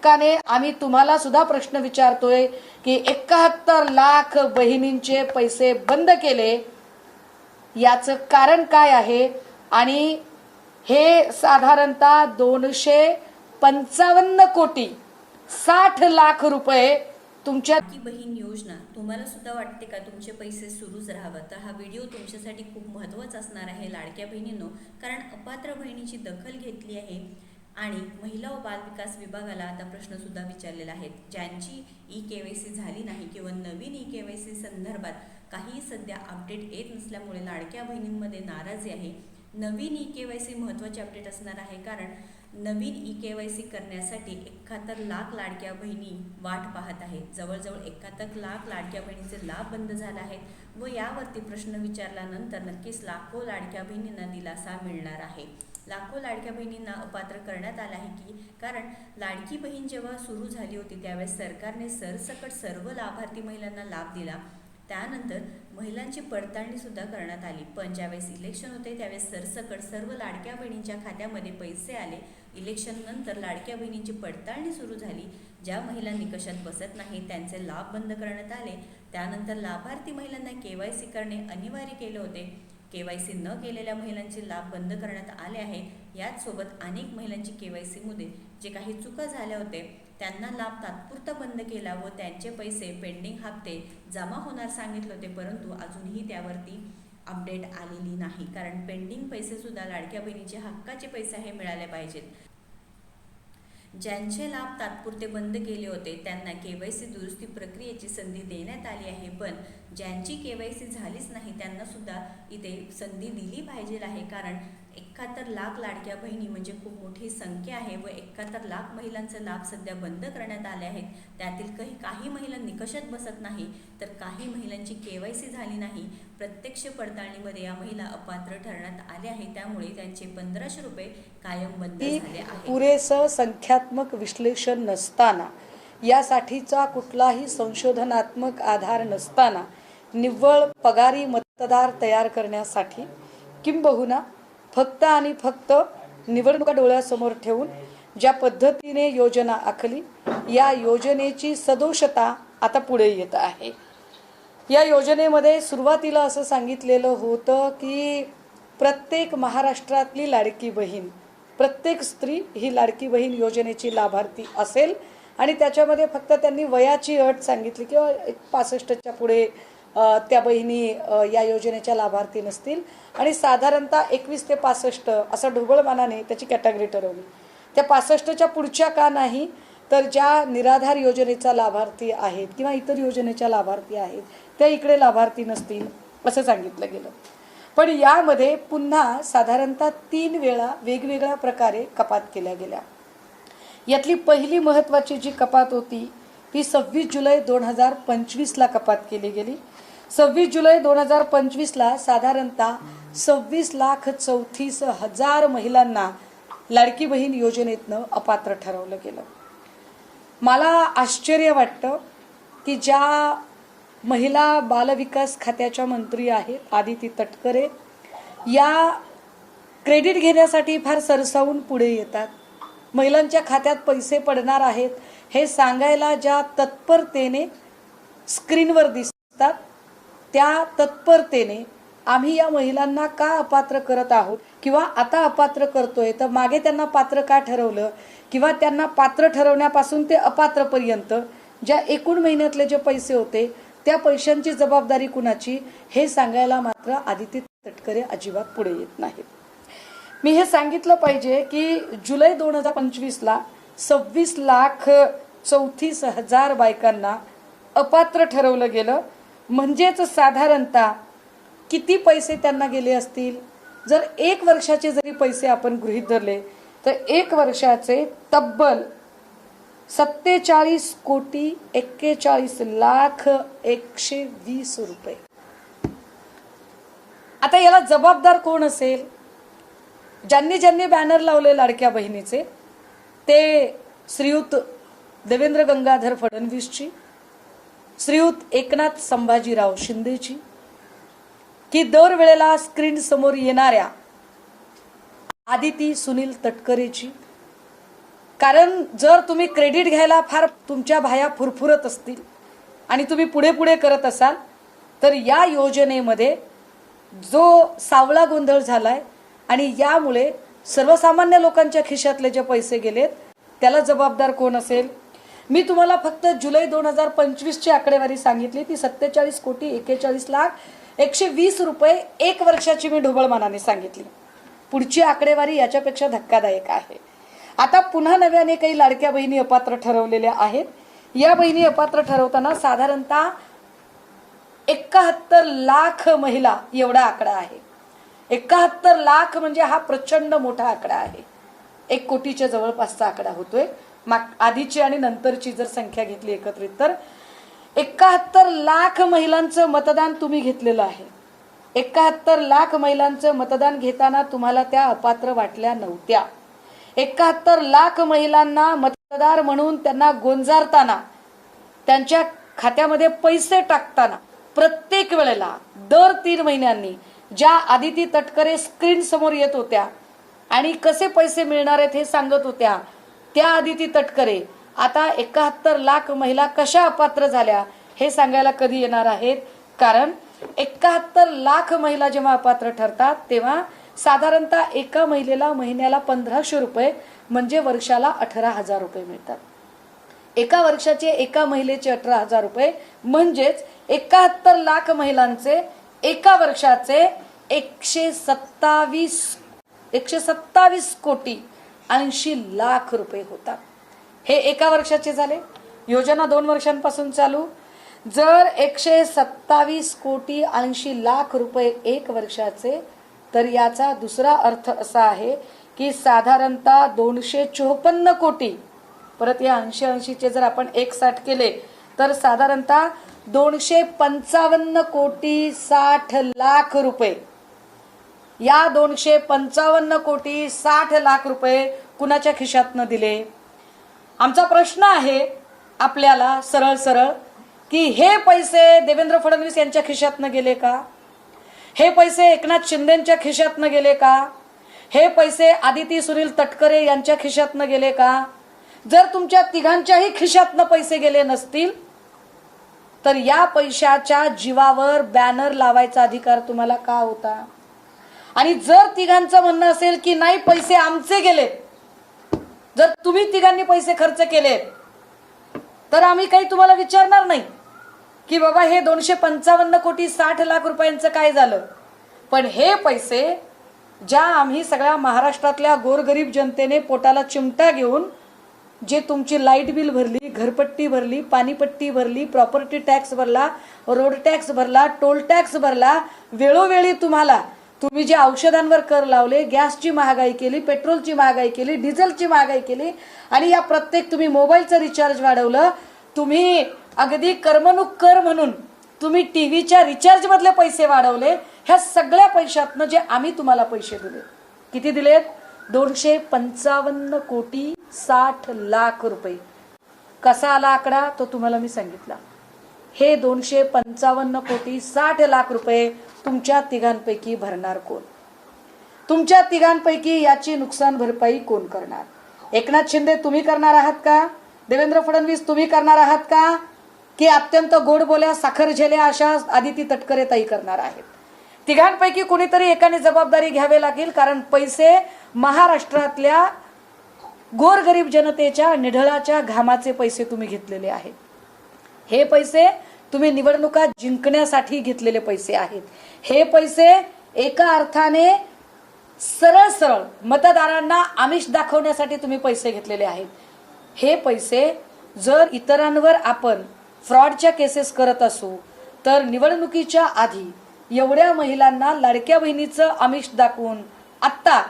हक्काने आम्ही तुम्हाला सुद्धा प्रश्न विचारतोय की 71 लाख बहिणींचे पैसे बंद केले, याचं कारण काय आहे? आणि हे साधारणतः 255 कोटी 60 लाख रुपये तुमच्या लाडकी बहीण योजना तुम्हाला सुद्धा वाटते का तुमचे पैसे सुरूच राहावं? तर हा व्हिडिओ तुमच्यासाठी खूप महत्त्वाचा असणार आहे लाडक्या बहिणींनो, कारण अपात्र बहिणीची दखल घेतली आहे आणि महिला व बालविकास विभागाला आता प्रश्न सुद्धा विचारलेला आहे. ज्यांची ई-केवायसी झाली नाही किंवा नवीन ई-केवायसी संदर्भात काही सध्या अपडेट येत नसल्यामुळे लाडक्या बहिणींमध्ये नाराजी आहे. नवीन ई-केवायसी महत्त्वाचे अपडेट असणार आहे, कारण नवीन ई-केवायसी करण्यासाठी 71 लाख लाडक्या बहिणी वाट पाहत आहेत. जवळजवळ 71 लाख लाडक्या बहिणीचे लाभ बंद झाले आहेत व यावरती प्रश्न विचारल्यानंतर नक्कीच लाखो लाडक्या बहिणींना दिलासा मिळणार आहे. लाखो लाडक्या बहिणींना अपात्र करण्यात आलं आहे की कारण लाडकी बहीण जेव्हा सुरू झाली होती त्यावेळेस सरकारने सरसकट सर्व लाभार्थी महिलांना लाभ दिला. त्यानंतर महिलांची पडताळणी सुद्धा करण्यात आली, पण ज्यावेळेस इलेक्शन होते त्यावेळेस सरसकट सर्व लाडक्या बहिणींच्या खात्यामध्ये पैसे आले. इलेक्शन नंतर लाडक्या बहिणींची पडताळणी सुरू झाली. ज्या महिला निकषात बसत नाही त्यांचे लाभ बंद करण्यात आले. त्यानंतर लाभार्थी महिलांना KYC करणे अनिवार्य केले होते. KYC न केलेल्या महिलांचे लाभ बंद करण्यात आले आहे. याचसोबत अनेक महिलांची KYC मध्ये जे काही चुका झाल्या होते त्यांना लाभ तात्पुरता बंद केला व त्यांचे पैसे पेंडिंग हप्ते जमा होणार सांगितले होते, परंतु अजूनही त्यावरती अपडेट आलेली नाही. कारण पेंडिंग पैसे सुद्धा लाडक्या बहिणीचे हक्काचे पैसे हे मिळाले पाहिजेत. ज्यांचे लाभ तात्पुरते बंद केले होते त्यांना KYC दुरुस्ती प्रक्रियेची संधी देण्यात आली आहे, पण ज्यांची KYC झालीच नाही त्यांना सुद्धा इथे संधी दिली पाहिजे आहे. कारण 71 लाख लाडक्या बहिणी म्हणजे खूप मोठी संख्या आहे व 71 लाख महिलांचे लाभ सध्या बंद करण्यात आले आहेत. त्यातील काही महिला निकषात बसत नाही तर काही महिलांची KYC झाली नाही. प्रत्यक्ष पडताळणीमध्ये या महिला अपात्र ठरण्यात आल्या आहेत, त्यामुळे त्यांचे 1500 रुपये कायम बंद झाले आहेत. पुरेसं संख्यात्मक विश्लेषण नसताना, यासाठीचा कुठलाही संशोधनात्मक आधार नसताना निव्वळ पगारी मतदार तयार करण्यासाठी किंबहुना फक्त आणि फक्त निवडणुका डोळ्यासमोर ठेवून ज्या पद्धतीने योजना आखली, या योजनेची सदोषता आता पुढे येत आहे. या योजनेमध्ये सुरुवातीला असं सांगितलेलं होतं की प्रत्येक महाराष्ट्रातली लाडकी बहीण, प्रत्येक स्त्री ही लाडकी बहीण योजनेची लाभार्थी असेल आणि त्याच्यामध्ये फक्त त्यांनी वयाची अट सांगितली किंवा 65च्या पुढे त्या बहिणी या योजनेच्या लाभार्थी नसतील आणि साधारणतः 21 ते 65 असं ढोबळमानाने त्याची कॅटेगरी ठरवली. त्या 65च्या पुढच्या का नाही तर ज्या निराधार योजनेचा लाभार्थी आहेत किंवा इतर योजनेच्या लाभार्थी आहेत त्या इकडे लाभार्थी नसतील असं सांगितलं गेलं. पण यामध्ये पुन्हा साधारणतः 3 वेळा वेगवेगळ्या प्रकारे कपात केल्या गेल्या. यातली पहिली महत्त्वाची जी कपात होती ती 26 जुलै 2025ला कपात केली गेली. 26 जुलै 2025ला साधारणतः 26,34,000 महिलांना लाडकी बहीण योजनेतनं अपात्र ठरवलं गेलं. मला आश्चर्य वाटतं की ज्या महिला बालविकास खात्याच्या मंत्री आहेत आदिती तटकरे, या क्रेडिट घेण्यासाठी फार सरसावून पुढे येतात. महिलांच्या खात्यात पैसे पडणार आहेत हे सांगायला ज्या तत्परतेने स्क्रीनवर दिसतात, त्या तत्परतेने आम्ही या महिलांना का अपात्र करत आहोत किंवा आता अपात्र करतोय तर मागे त्यांना पात्र का ठरवलं किंवा त्यांना पात्र ठरवण्यापासून ते अपात्रपर्यंत ज्या एकूण महिन्यातले जे पैसे होते त्या पैशांची जबाबदारी कुणाची हे सांगायला मात्र आदिती तटकरे अजिबात पुढे येत नाहीत. मी हे सांगितलं पाहिजे की जुलै 2025ला 26,34,000 बायकांना अपात्र ठरवलं गेलं. म्हणजेच साधारणतः किती पैसे त्यांना गेले असतील? जर 1 वर्षाचे जरी पैसे आपण गृहीत धरले तर 1 वर्षाचे तब्बल 47,41,20,120 रुपये. आता याला जबाबदार कोण असेल? ज्यांनी बॅनर लावले लाडक्या बहिणीचे ते श्रीयुत देवेंद्र गंगाधर फडणवीसची, श्रीयुत एकनाथ संभाजीराव शिंदेची, की दरवेळेला स्क्रीन समोर येणाऱ्या आदिती सुनील तटकरेची, कारण जर तुम्ही क्रेडिट घ्यायला फार तुमच्या बाया फुरफुरत असतील आणि तुम्ही पुढे पुढे करत असाल तर या योजनेमध्ये जो सावळा गोंधळ झालाय आणि यामुळे सर्वसामान्य लोकांच्या खिशातले जे पैसे गेलेत त्याला जबाबदार कोण असेल? मी तुम्हाला फक्त जुलै 2025ची आकडेवारी सांगितली, ती 47,41,41,20 रुपये एक वर्षाची मी ढोबळमानाने सांगितली. पुढची आकडेवारी याच्यापेक्षा धक्कादायक आहे. आता पुन्हा नव्याने काही लाडक्या बहिणी अपात्र ठरवलेल्या आहेत. या बहिणी अपात्र ठरवताना साधारणतः 71 लाख महिला एवढा आकडा आहे. 71 लाख म्हणजे हा प्रचंड मोठा आकडा आहे. 1 कोटीच्या जवळपासचा आकडा होतोय. आधीची आणि नंतरची जर संख्या घेतली एकत्रित तर 71 लाख महिलांचं मतदान तुम्ही घेतलेलं आहे. 71 लाख महिलांचं मतदान घेताना तुम्हाला त्या अपात्र वाटल्या नव्हत्या. 71 लाख महिलांना मतदार म्हणून त्यांना गोंजारताना, त्यांच्या खात्यामध्ये पैसे टाकताना प्रत्येक वेळेला दर 3 महिन्यांनी ज्या आदिती तटकरे स्क्रीन समोर येत होत्या आणि कसे पैसे मिळणार आहेत हे सांगत होत्या, त्या आदिती तटकरे आता 71 लाख महिला कशा अपात्र झाल्या हे सांगायला कधी येणार आहेत? कारण 71 लाख महिला जेव्हा अपात्र ठरतात तेव्हा साधारणतः एका महिलेला महिन्याला 1500 रुपये म्हणजे वर्षाला 18,000 रुपये मिळतात. एका वर्षाचे एका महिलेचे 18,000 रुपये म्हणजेच 71 लाख महिलांचे एका वर्षाचे 127 कोटी 80 लाख रुपये होतात. हे एका वर्षाचे झाले. योजना 2 वर्षांपासून चालू. जर 127 कोटी 80 लाख रुपये एक वर्षाचे, तर याचा दुसरा अर्थ असा आहे की साधारणतः 254 कोटी, परत या 80-80चे जर आपण 160 केले तर साधारणतः 255 कोटी 60 लाख रुपये. या 255 कोटी 60 लाख रुपये कुणाच्या खिशातनं दिले? आमचा प्रश्न आहे आपल्याला सरळ सरळ की हे पैसे देवेंद्र फडणवीस यांच्या खिशातनं गेले का? हे पैसे एकनाथ शिंदेच्या खिशातनं गेले का? हे पैसे आदिती सुनील तटकरे यांच्या खिशातनं गेले का? जर तुमच्या तिघांच्याही खिशातनं पैसे गेले नसतील तर या पैशाच्या जीवावर बॅनर लावायचा अधिकार तुम्हाला का होता? आणि जर तिघांचं म्हणणं असेल की नाही पैसे आमचे गेलेत, जर तुम्ही तिघांनी पैसे खर्च केलेत तर आम्ही काही तुम्हाला विचारणार नाही की बाबा हे 255 कोटी 60 लाख रुपयांचं काय झालं. पण हे पैसे ज्या आम्ही सगळ्या महाराष्ट्रातल्या गोरगरीब जनतेने पोटाला चिमटा घेऊन जे तुमची लाईट बिल भरली, घरपट्टी भरली, पाणीपट्टी भरली, प्रॉपर्टी टॅक्स भरला, रोड टॅक्स भरला, टोल टॅक्स भरला, वेळोवेळी तुम्ही जे औषधांवर कर लावले, गॅसची महागाई केली, पेट्रोलची महागाई केली, डिझेलची महागाई केली आणि या प्रत्येक तुम्ही मोबाईलचं रिचार्ज वाढवलं, तुम्ही अगदी कर्मणूक कर म्हणून तुम्ही टीव्हीच्या रिचार्ज मधले पैसे वाढवले. ह्या सगळ्या पैशातनं जे आम्ही तुम्हाला पैसे दिले, किती दिलेत? 255 कोटी 60 लाख रुपये. कसा आला आकडा तो तुम्हाला मी सांगितला. हे 255 कोटी 60 लाख रुपये तुमच्या तिघांपैकी भरणार कोण? तुमच्या तिघांपैकी याची नुकसान भरपाई कोण करणार? एकनाथ शिंदे तुम्ही करणार आहात का? देवेंद्र फडणवीस तुम्ही करणार आहात का? की अत्यंत गोड बोल्या साखर झेल्या अशा आदिती तटकरे ताई करणार आहेत? तिघांपैकी कोणीतरी एकाने जबाबदारी घ्यावी लागेल. कारण पैसे महाराष्ट्रातल्या गोरगरीब जनतेच्या निढळाच्या घामाचे पैसे तुम्ही घेतलेले आहेत. हे पैसे तुम्ही निवडणुका जिंकण्यासाठी घेतलेले पैसे आहेत. हे पैसे एका अर्थाने सरळ सरळ मतदारांना आमिष दाखवण्यासाठी तुम्ही पैसे घेतलेले आहेत. हे पैसे जर इतरांवर आपण फ्रॉडच्या केसेस करत असू तर निवडणुकीच्या आधी एवढ्या महिलांना लाडक्या बहिणीचं आमिष दाखवून आत्ता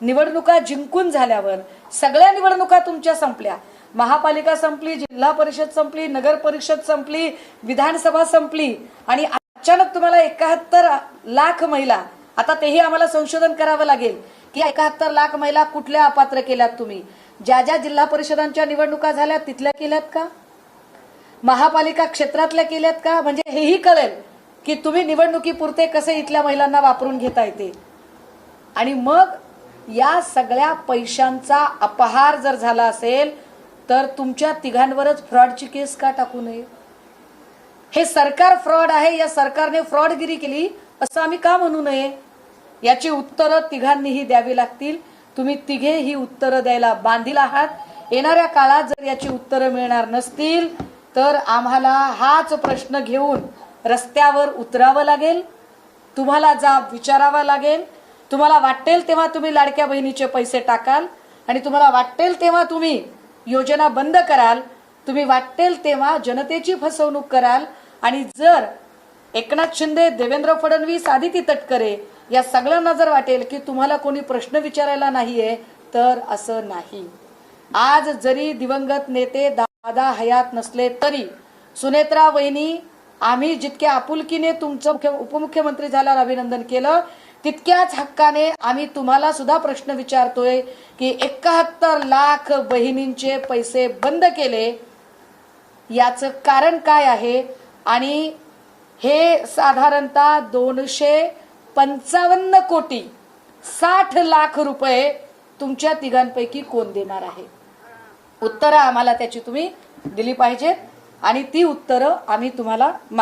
निवडणुका जिंकून झाल्यावर सगळ्या निवडणुका तुमच्या संपल्या, महापालिका संपली, जिल्हा परिषद संपली, नगर परिषद संपली, विधानसभा संपली आणि अचानक तुम्हाला 71 लाख महिला, आता तेही आम्हाला संशोधन करावं लागेल की 71 लाख महिला कुठल्या अपात्र केल्यात तुम्ही? ज्या ज्या जिल्हा परिषदांच्या निवडणुका झाल्या तिथल्या केल्यात का? महापालिका क्षेत्रातल्या केल्यात का? म्हणजे हेही कळेल की तुम्ही निवडणुकीपुरते कसे इथल्या महिलांना वापरून घेता येते. आणि मग या सगळ्या पैशांचा अपहार जर झाला असेल तर तुमच्या तिघांवरच फ्रॉडची केस का टाकू नये? हे सरकार फ्रॉड आहे, या सरकारने फ्रॉडगिरी केली असं आम्ही का म्हणू नये? याची उत्तरं तिघांनीही द्यावी लागतील. तुम्ही तिघे ही उत्तरं द्यायला बांधील आहात. येणाऱ्या काळात जर याची उत्तरं मिळणार नसतील तर आम्हाला हाच प्रश्न घेऊन रस्त्यावर उतरावं लागेल. तुम्हाला जाब विचारावा लागेल. तुम्हाला वाटेल तेव्हा तुम्ही लाडक्या बहिणीचे पैसे टाकाल आणि तुम्हाला वाटेल तेव्हा तुम्ही योजना बंद कराल. तुम्ही वाटेल तेव्हा जनतेची फसवणूक कराल. आणि जर एकनाथ शिंदे, देवेंद्र फडणवीस, आदिती तटकरे या सगळ्यांना जर वाटेल की तुम्हाला कोणी प्रश्न विचारायला नाहीये तर असं नाही. आज जरी दिवंगत नेते दादा हयात नसले तरी सुनेत्रा वहिनी, आम्ही जितक्या आपुलकीने तुमचं उपमुख्यमंत्री झाल्यावर अभिनंदन केलं तितक्याच हक्काने आम्ही तुम्हाला सुद्धा प्रश्न विचारतोय की 71 लाख बहिणींचे पैसे बंद केले, याचं कारण काय आहे? आणि हे साधारणतः 255 कोटी 60 लाख रुपये तुमच्या तिघांपैकी कोण देणार आहे? उत्तरं आम्हाला त्याची तुम्ही दिली पाहिजेत आणि ती उत्तरं आम्ही तुम्हाला